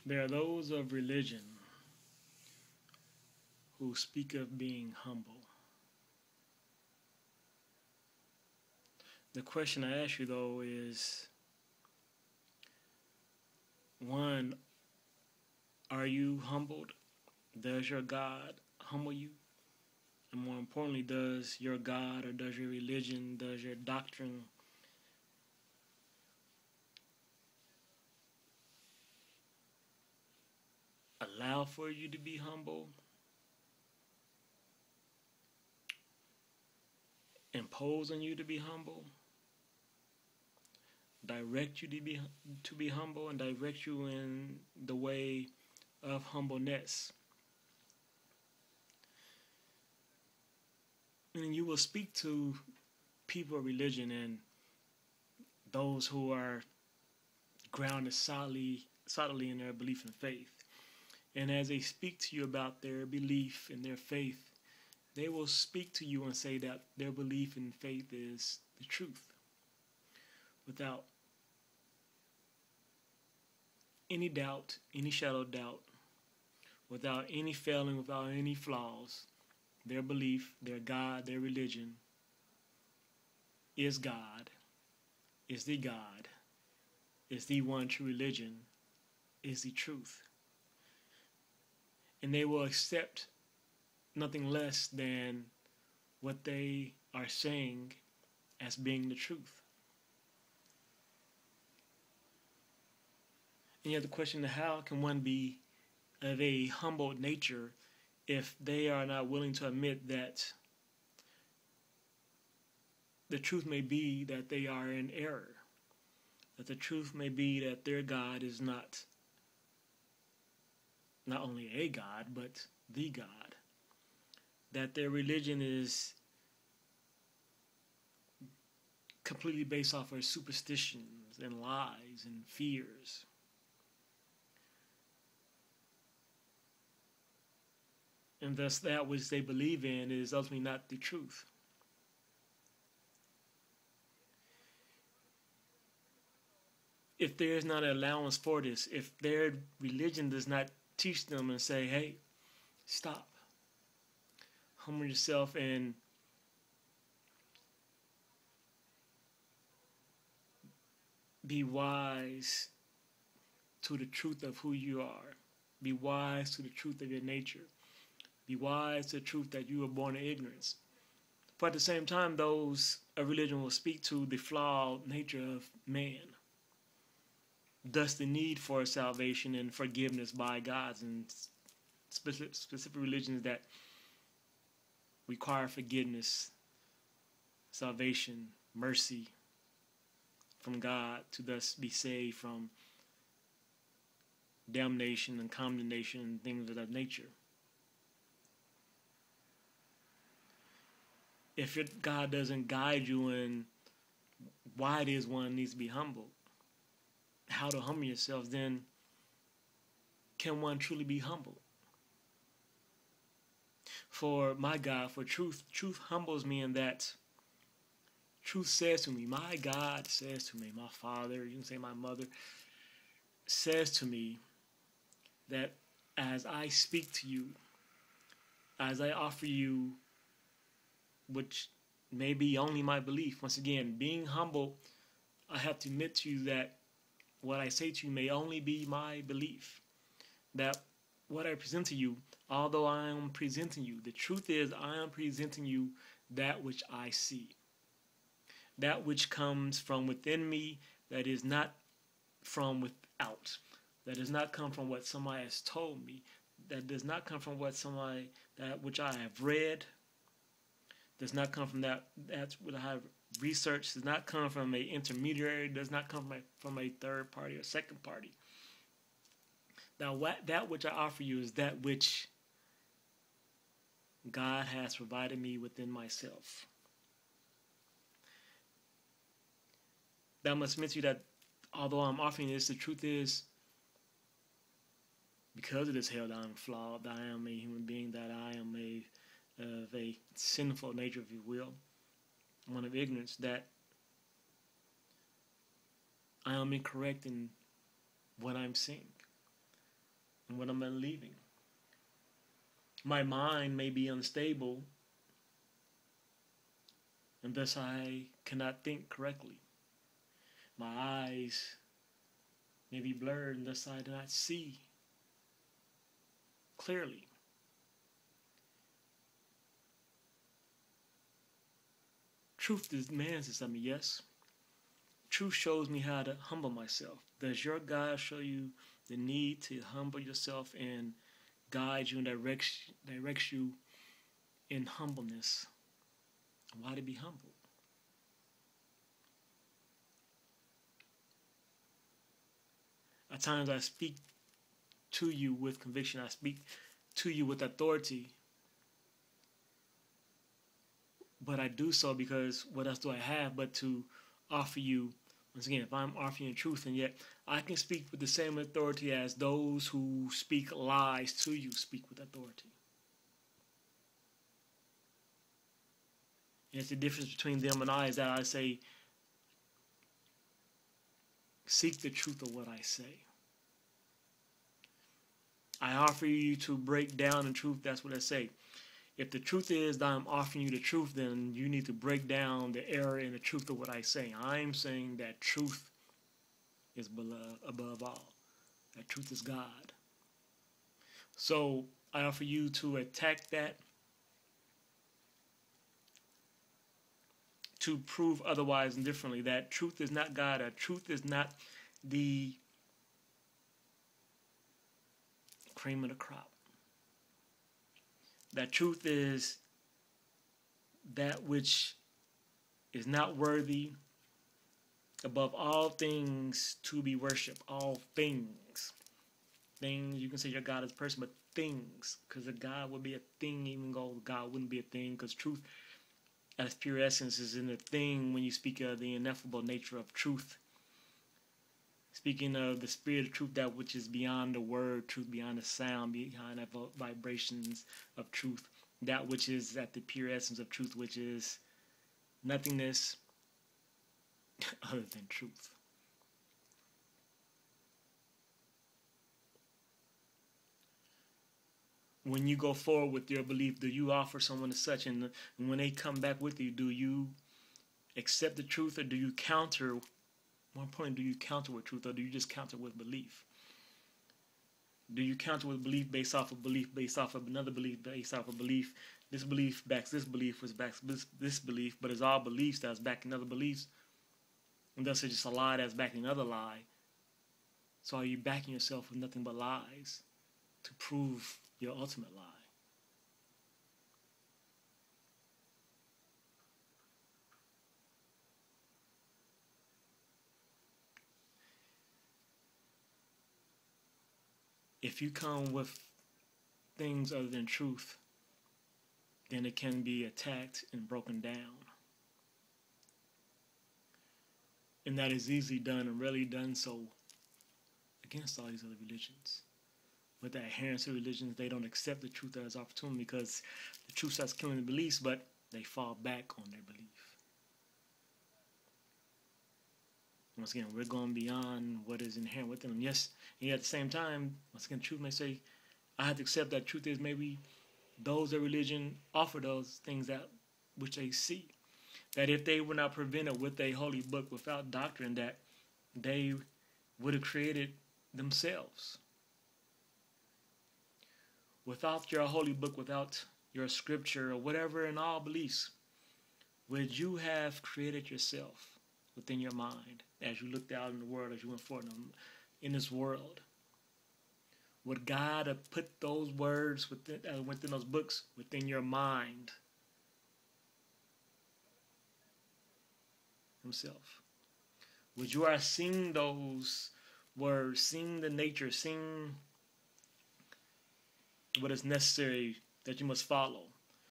There are those of religion who speak of being humble. The question I ask you, though, is one, are you humbled? Does your God humble you? And more importantly, does your God or does your religion, does your doctrine allow for you to be humble? Impose on you to be humble? Direct you to be humble and direct you in the way of humbleness. And you will speak to people of religion and those who are grounded solidly in their belief and faith. And as they speak to you about their belief and their faith, they will speak to you and say that their belief and faith is the truth, without any doubt, any shadow of doubt, without any failing, without any flaws. Their belief, their God, their religion is God, is the God, is the one true religion, is the truth. And they will accept nothing less than what they are saying as being the truth. And yet the question is, how can one be of a humble nature if they are not willing to admit that the truth may be that they are in error, that the truth may be that their God is not only a God, but the God, that their religion is completely based off of superstitions and lies and fears. And thus that which they believe in is ultimately not the truth. If there is not an allowance for this, if their religion does not teach them and say, hey, stop, humble yourself and be wise to the truth of who you are, be wise to the truth of your nature, be wise to the truth that you were born in ignorance. But at the same time, those of religion will speak to the flawed nature of man, thus the need for salvation and forgiveness by God, and specific religions that require forgiveness, salvation, mercy from God to thus be saved from damnation and condemnation and things of that nature. If your God doesn't guide you in why it is one needs to be humble, how to humble yourself, then can one truly be humble? For my God, for truth humbles me in that truth says to me, my God says to me, my Father, you can say my mother, says to me that as I speak to you, as I offer you, which may be only my belief, once again, being humble, I have to admit to you that what I say to you may only be my belief. That what I present to you, although I am presenting you, the truth is I am presenting you that which I see. That which comes from within me, that is not from without. That does not come from what somebody has told me. That does not come from that which I have read. Does not come from that's what I have researched. Does not come from an intermediary. Does not come from a third party or second party. Now, that which I offer you is that which God has provided me within myself. That must admit to you that although I'm offering this, the truth is, because of this hell, that I'm flawed, that I am a human being, that I am of a sinful nature, if you will, one of ignorance, that I am incorrect in what I'm saying. and what I'm believing. My mind may be unstable, and thus I cannot think correctly. My eyes may be blurred, and thus I do not see clearly. Truth demands this of me, yes. Truth shows me how to humble myself. Does your God show you the need to humble yourself and guide you and directs you in humbleness? Why to be humble? At times I speak to you with conviction. I speak to you with authority. But I do so because what else do I have but to offer you, once again, if I'm offering you truth, and yet I can speak with the same authority as those who speak lies to you speak with authority. And it's the difference between them and I is that I say, seek the truth of what I say. I offer you to break down the truth. That's what I say. If the truth is that I'm offering you the truth, then you need to break down the error in the truth of what I say. I'm saying that truth is above all. That truth is God. So I offer you to attack that, to prove otherwise and differently, that truth is not God, that truth is not the cream of the crop. That truth is that which is not worthy above all things to be worshipped. All things. Things, you can say your God is a person, but things. Because a God would be a thing even though God wouldn't be a thing. Because truth, as pure essence, is in the thing when you speak of the ineffable nature of truth. Speaking of the spirit of truth, that which is beyond the word, truth beyond the sound, behind the vibrations of truth, that which is at the pure essence of truth, which is nothingness other than truth. When you go forward with your belief, do you offer someone as such, and when they come back with you, do you accept the truth, or do you counter? More importantly, do you counter with truth, or do you just counter with belief? Do you counter with belief based off of belief, based off of another belief, based off of belief? This belief backs this belief, which backs this belief, but it's all beliefs that's backing other beliefs. And thus it's just a lie that's backing another lie. So are you backing yourself with nothing but lies to prove your ultimate lie? If you come with things other than truth, then it can be attacked and broken down. And that is easily done and rarely done so against all these other religions. With the adherents of religions, they don't accept the truth as opportunity because the truth starts killing the beliefs, but they fall back on their belief. Once again, we're going beyond what is inherent within them. Yes, and yet at the same time, once again, truth may say, I have to accept that truth is maybe those of religion offer those things that which they see. That if they were not prevented with a holy book without doctrine, that they would have created themselves. Without your holy book, without your scripture, or whatever in all beliefs, would you have created yourself within your mind as you looked out in the world, as you went forward in this world? Would God have put those words within those books within your mind himself? Would you have seen those words, seen the nature, seen what is necessary that you must follow?